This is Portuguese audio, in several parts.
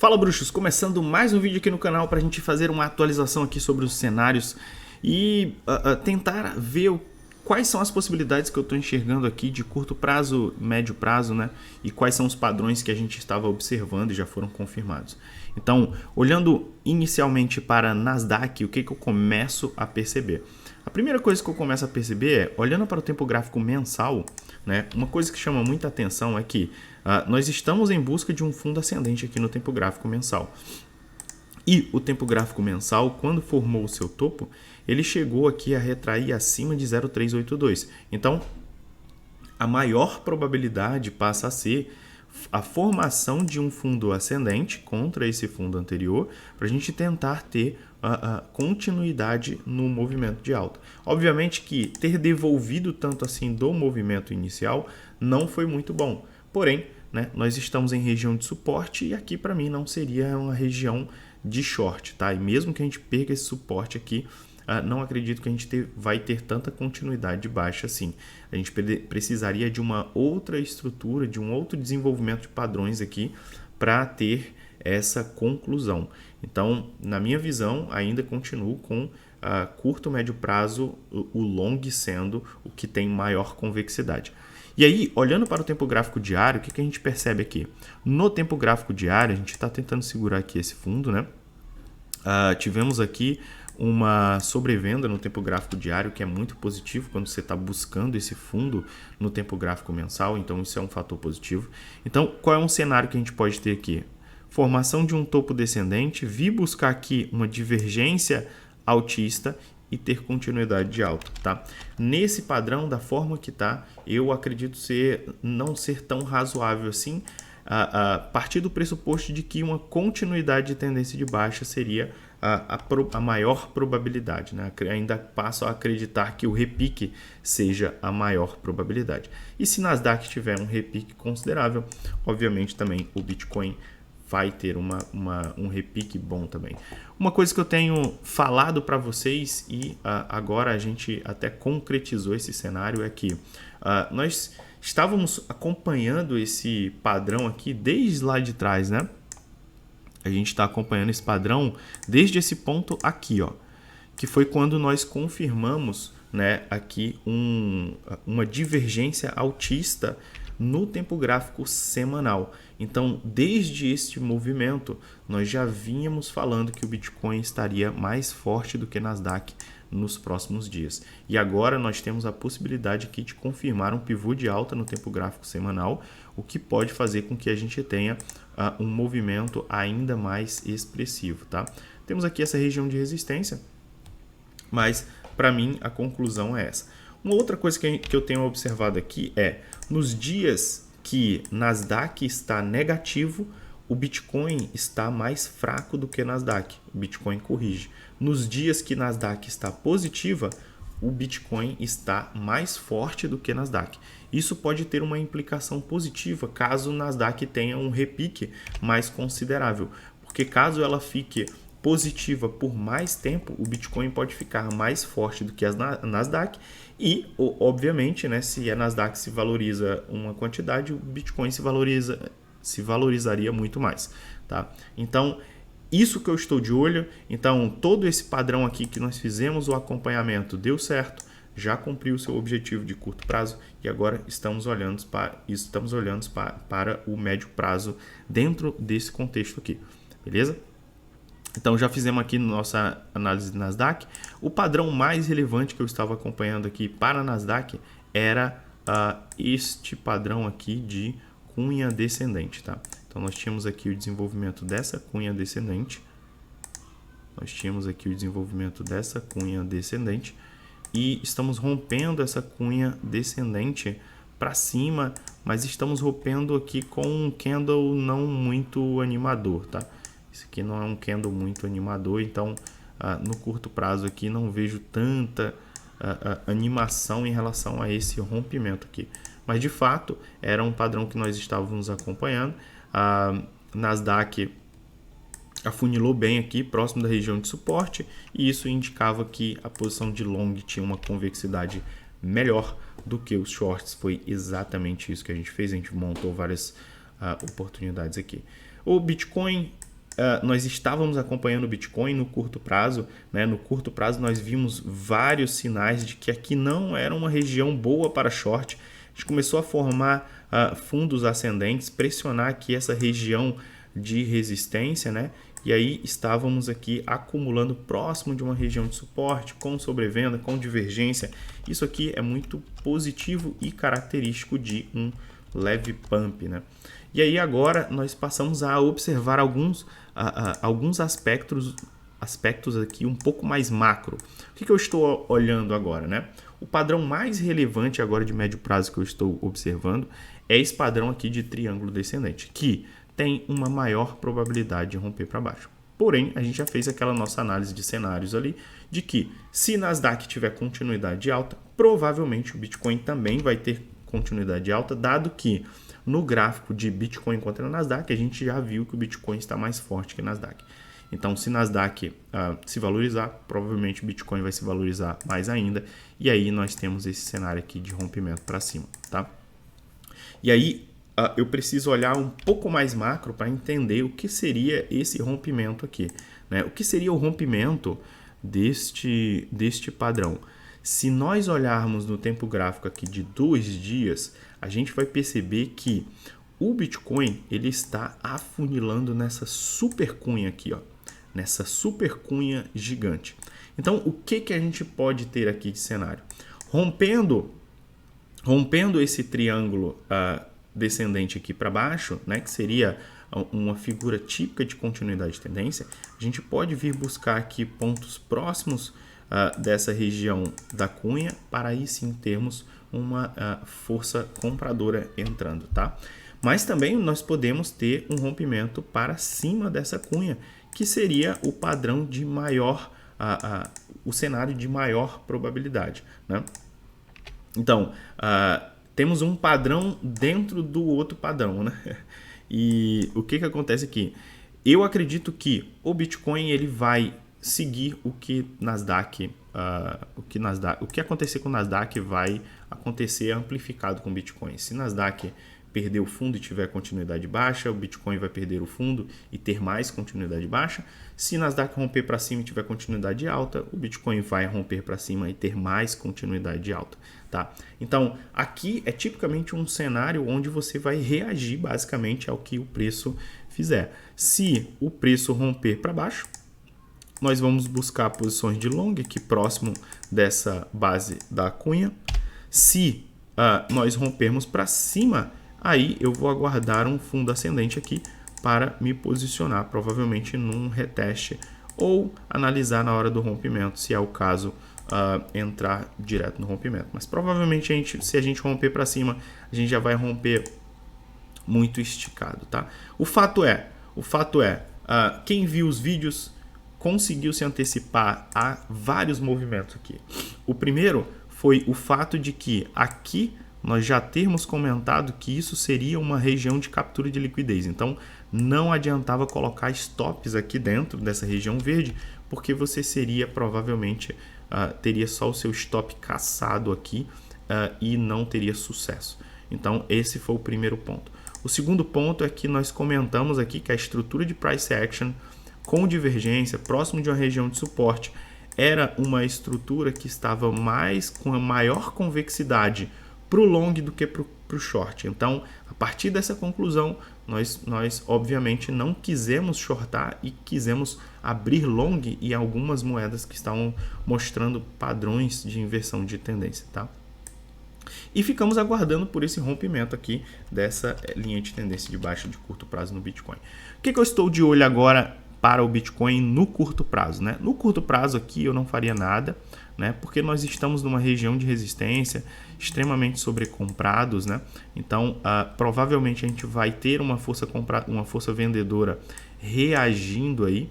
Fala bruxos, começando mais um vídeo aqui no canal para a gente fazer uma atualização aqui sobre os cenários e tentar ver quais são as possibilidades que eu estou enxergando aqui de curto prazo, médio prazo, né? E quais são os padrões que a gente estava observando e já foram confirmados. Então, olhando inicialmente para Nasdaq, o que eu começo a perceber? A primeira coisa que eu começo a perceber é, olhando para o tempo gráfico mensal, né, uma coisa que chama muita atenção é que nós estamos em busca de um fundo ascendente aqui no tempo gráfico mensal. E o tempo gráfico mensal, quando formou o seu topo, ele chegou aqui a retrair acima de 0,382. Então, a maior probabilidade passa a ser a formação de um fundo ascendente contra esse fundo anterior, para a gente tentar ter a continuidade no movimento de alta. Obviamente que ter devolvido tanto assim do movimento inicial não foi muito bom, porém, né, nós estamos em região de suporte e aqui para mim não seria uma região de short, tá? E mesmo que a gente perca esse suporte aqui, não acredito que a gente vai ter tanta continuidade de baixa assim. A gente precisaria de uma outra estrutura, de um outro desenvolvimento de padrões aqui para ter essa conclusão. Então, na minha visão, ainda continuo com curto, médio prazo, o long sendo o que tem maior convexidade. E aí, olhando para o tempo gráfico diário, o que a gente percebe aqui? No tempo gráfico diário, a gente está tentando segurar aqui esse fundo, né? Tivemos aqui uma sobrevenda no tempo gráfico diário, que é muito positivo quando você está buscando esse fundo no tempo gráfico mensal, então isso é um fator positivo. Então, qual é um cenário que a gente pode ter aqui? Formação de um topo descendente, vir buscar aqui uma divergência altista e ter continuidade de alta, tá? Nesse padrão, da forma que tá, eu acredito não ser tão razoável assim, a partir do pressuposto de que uma continuidade de tendência de baixa seria a maior probabilidade, né? Ainda passo a acreditar que o repique seja a maior probabilidade. E se Nasdaq tiver um repique considerável, obviamente também o Bitcoin vai ter um repique bom também. Uma coisa que eu tenho falado para vocês e agora a gente até concretizou esse cenário é que nós estávamos acompanhando esse padrão aqui desde lá de trás, né? A gente está acompanhando esse padrão desde esse ponto aqui, ó, que foi quando nós confirmamos, né, aqui uma divergência altista no tempo gráfico semanal. Então, desde este movimento, nós já vínhamos falando que o Bitcoin estaria mais forte do que Nasdaq nos próximos dias. E agora nós temos a possibilidade aqui de confirmar um pivô de alta no tempo gráfico semanal, o que pode fazer com que a gente tenha um movimento ainda mais expressivo, tá? Temos aqui essa região de resistência, mas para mim a conclusão é essa. Uma outra coisa que eu tenho observado aqui é, nos dias que Nasdaq está negativo, o Bitcoin está mais fraco do que Nasdaq. O Bitcoin corrige. Nos dias que Nasdaq está positiva, o Bitcoin está mais forte do que Nasdaq. Isso pode ter uma implicação positiva caso o Nasdaq tenha um repique mais considerável, porque caso ela fique positiva por mais tempo, o Bitcoin pode ficar mais forte do que a Nasdaq e, obviamente, né, se a Nasdaq se valoriza uma quantidade, o Bitcoin se valorizaria muito mais, tá? Então, isso que eu estou de olho. Então, todo esse padrão aqui que nós fizemos, o acompanhamento deu certo, já cumpriu o seu objetivo de curto prazo e agora estamos olhando para o médio prazo dentro desse contexto aqui, beleza? Então, já fizemos aqui nossa análise de Nasdaq. O padrão mais relevante que eu estava acompanhando aqui para a Nasdaq era este padrão aqui de cunha descendente, tá? Então, nós tínhamos aqui o desenvolvimento dessa cunha descendente. E estamos rompendo essa cunha descendente para cima, mas estamos rompendo aqui com um candle não muito animador, tá? Isso aqui não é um candle muito animador, então no curto prazo aqui não vejo tanta animação em relação a esse rompimento aqui. Mas de fato era um padrão que nós estávamos acompanhando. A Nasdaq afunilou bem aqui próximo da região de suporte e isso indicava que a posição de long tinha uma convexidade melhor do que os shorts. Foi exatamente isso que a gente fez, a gente montou várias oportunidades aqui. O Bitcoin nós estávamos acompanhando o Bitcoin no curto prazo, né? No curto prazo nós vimos vários sinais de que aqui não era uma região boa para short. A gente começou a formar fundos ascendentes, pressionar aqui essa região de resistência, né? E aí estávamos aqui acumulando próximo de uma região de suporte, com sobrevenda, com divergência. Isso aqui é muito positivo e característico de um leve pump, né? E aí agora nós passamos a observar alguns aspectos aqui um pouco mais macro. O que eu estou olhando agora, né? O padrão mais relevante agora de médio prazo que eu estou observando é esse padrão aqui de triângulo descendente, que tem uma maior probabilidade de romper para baixo. Porém, a gente já fez aquela nossa análise de cenários ali, de que se Nasdaq tiver continuidade de alta, provavelmente o Bitcoin também vai ter continuidade de alta, dado que no gráfico de Bitcoin contra Nasdaq, a gente já viu que o Bitcoin está mais forte que o Nasdaq. Então, se Nasdaq se valorizar, provavelmente o Bitcoin vai se valorizar mais ainda. E aí nós temos esse cenário aqui de rompimento para cima, tá? E aí eu preciso olhar um pouco mais macro para entender o que seria esse rompimento aqui, né? O que seria o rompimento deste padrão? Se nós olharmos no tempo gráfico aqui de 2 dias, a gente vai perceber que o Bitcoin ele está afunilando nessa super cunha aqui, ó, nessa super cunha gigante. Então, o que a gente pode ter aqui de cenário? Rompendo esse triângulo descendente aqui para baixo, né, que seria uma figura típica de continuidade de tendência, a gente pode vir buscar aqui pontos próximos dessa região da cunha para aí sim termos uma força compradora entrando, tá? Mas também nós podemos ter um rompimento para cima dessa cunha, que seria o padrão de maior, o cenário de maior probabilidade, né? Então, temos um padrão dentro do outro padrão, né? E o que acontece aqui? Eu acredito que o Bitcoin ele vai seguir o que acontecer com o Nasdaq vai acontecer amplificado com o Bitcoin. Se Nasdaq perder o fundo e tiver continuidade baixa, o Bitcoin vai perder o fundo e ter mais continuidade baixa. Se Nasdaq romper para cima e tiver continuidade alta, o Bitcoin vai romper para cima e ter mais continuidade alta, tá? Então, aqui é tipicamente um cenário onde você vai reagir basicamente ao que o preço fizer. Se o preço romper para baixo, nós vamos buscar posições de long aqui próximo dessa base da cunha. Se nós rompermos para cima, aí eu vou aguardar um fundo ascendente aqui para me posicionar provavelmente num reteste ou analisar na hora do rompimento, se é o caso, entrar direto no rompimento. Mas provavelmente se a gente romper para cima, a gente já vai romper muito esticado, tá? O fato é, quem viu os vídeos conseguiu se antecipar a vários movimentos aqui. O primeiro foi o fato de que aqui nós já termos comentado que isso seria uma região de captura de liquidez. Então, não adiantava colocar stops aqui dentro dessa região verde, porque você seria provavelmente, teria só o seu stop caçado aqui e não teria sucesso. Então, esse foi o primeiro ponto. O segundo ponto é que nós comentamos aqui que a estrutura de price action com divergência, próximo de uma região de suporte, era uma estrutura que estava com a maior convexidade para o long do que para o short. Então, a partir dessa conclusão, nós obviamente não quisemos shortar e quisemos abrir long em algumas moedas que estavam mostrando padrões de inversão de tendência, tá? E ficamos aguardando por esse rompimento aqui dessa linha de tendência de baixa de curto prazo no Bitcoin. O que eu estou de olho agora para o Bitcoin no curto prazo, né? No curto prazo aqui eu não faria nada, né? Porque nós estamos numa região de resistência extremamente sobrecomprados, né? Então, provavelmente a gente vai ter uma força vendedora reagindo aí.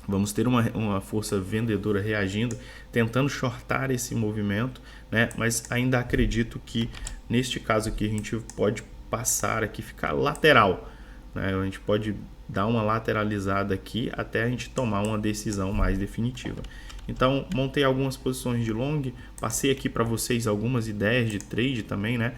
Vamos ter uma força vendedora reagindo, tentando shortar esse movimento, né? Mas ainda acredito que neste caso aqui a gente pode passar aqui, ficar lateral, né? A gente pode dar uma lateralizada aqui até a gente tomar uma decisão mais definitiva. Então, montei algumas posições de long, passei aqui para vocês algumas ideias de trade também, né?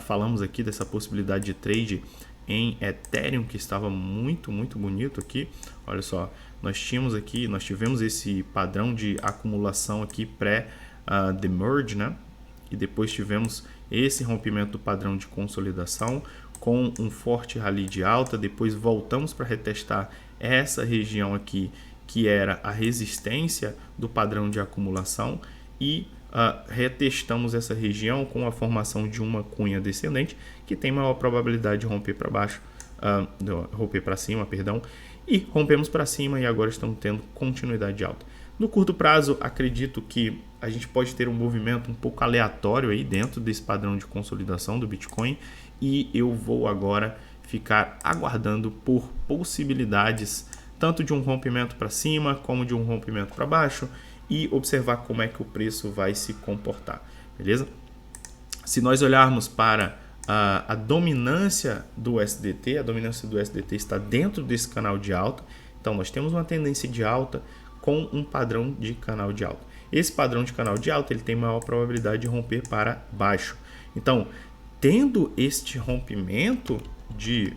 Falamos aqui dessa possibilidade de trade em Ethereum, que estava muito bonito aqui. Olha só, nós tivemos esse padrão de acumulação aqui pré-the merge, né? E depois tivemos esse rompimento do padrão de consolidação com um forte rally de alta. Depois voltamos para retestar essa região aqui, que era a resistência do padrão de acumulação, e retestamos essa região com a formação de uma cunha descendente que tem maior probabilidade de romper para baixo, romper para cima, perdão, e rompemos para cima e agora estamos tendo continuidade de alta. No curto prazo, acredito que a gente pode ter um movimento um pouco aleatório aí dentro desse padrão de consolidação do Bitcoin, e eu vou agora ficar aguardando por possibilidades tanto de um rompimento para cima como de um rompimento para baixo, e observar como é que o preço vai se comportar, beleza? Se nós olharmos para a dominância do USDT, a dominância do USDT está dentro desse canal de alta. Então nós temos uma tendência de alta com um padrão de canal de alta. Esse padrão de canal de alta ele tem maior probabilidade de romper para baixo. Então, tendo este rompimento de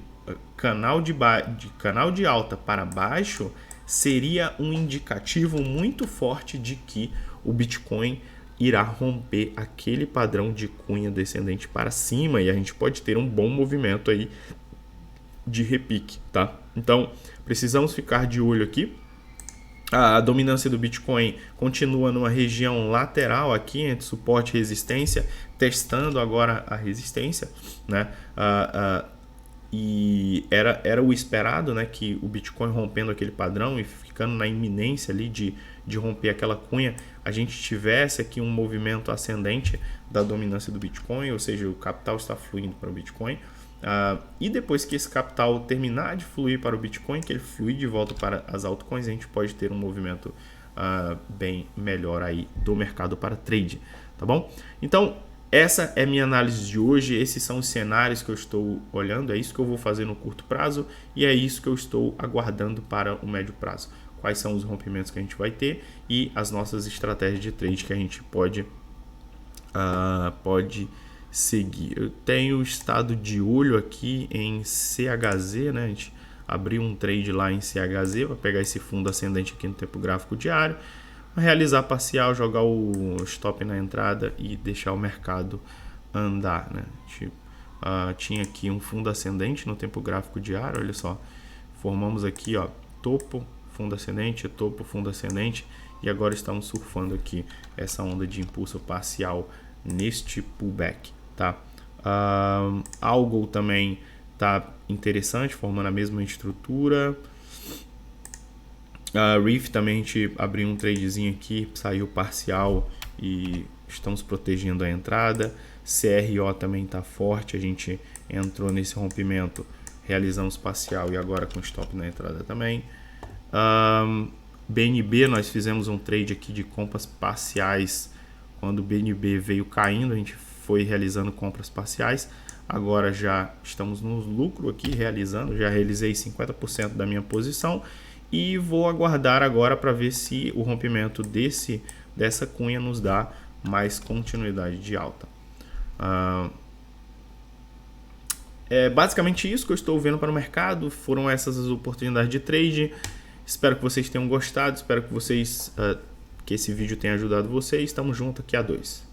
canal de alta para baixo, seria um indicativo muito forte de que o Bitcoin irá romper aquele padrão de cunha descendente para cima, e a gente pode ter um bom movimento aí de repique, tá? Então, precisamos ficar de olho aqui. A dominância do Bitcoin continua numa região lateral aqui entre suporte e resistência, testando agora a resistência, né? E era o esperado, né, que o Bitcoin rompendo aquele padrão e ficando na iminência ali de romper aquela cunha, a gente tivesse aqui um movimento ascendente da dominância do Bitcoin, ou seja, o capital está fluindo para o Bitcoin. E depois que esse capital terminar de fluir para o Bitcoin, que ele flui de volta para as altcoins, a gente pode ter um movimento bem melhor aí do mercado para trade, tá bom? Então, essa é minha análise de hoje, esses são os cenários que eu estou olhando, é isso que eu vou fazer no curto prazo e é isso que eu estou aguardando para o médio prazo. Quais são os rompimentos que a gente vai ter e as nossas estratégias de trade que a gente pode seguir. Eu tenho estado de olho aqui em CHZ, né? A gente abriu um trade lá em CHZ para pegar esse fundo ascendente aqui no tempo gráfico diário, realizar parcial, jogar o stop na entrada e deixar o mercado andar, né? Tinha aqui um fundo ascendente no tempo gráfico diário, olha só, formamos aqui, ó, topo, fundo ascendente, topo, fundo ascendente, e agora estamos surfando aqui essa onda de impulso parcial neste pullback, tá? Algo também tá interessante, formando a mesma estrutura. Reef também a gente abriu um tradezinho aqui, saiu parcial e estamos protegendo a entrada. CRO também está forte, a gente entrou nesse rompimento, realizamos parcial e agora com stop na entrada também. BNB, nós fizemos um trade aqui de compras parciais. Quando o BNB veio caindo, a gente foi realizando compras parciais. Agora já estamos no lucro aqui, já realizei 50% da minha posição. E vou aguardar agora para ver se o rompimento dessa cunha nos dá mais continuidade de alta. É basicamente isso que eu estou vendo para o mercado. Foram essas as oportunidades de trade. Espero que vocês tenham gostado. Espero que esse vídeo tenha ajudado vocês. Estamos juntos aqui a 2.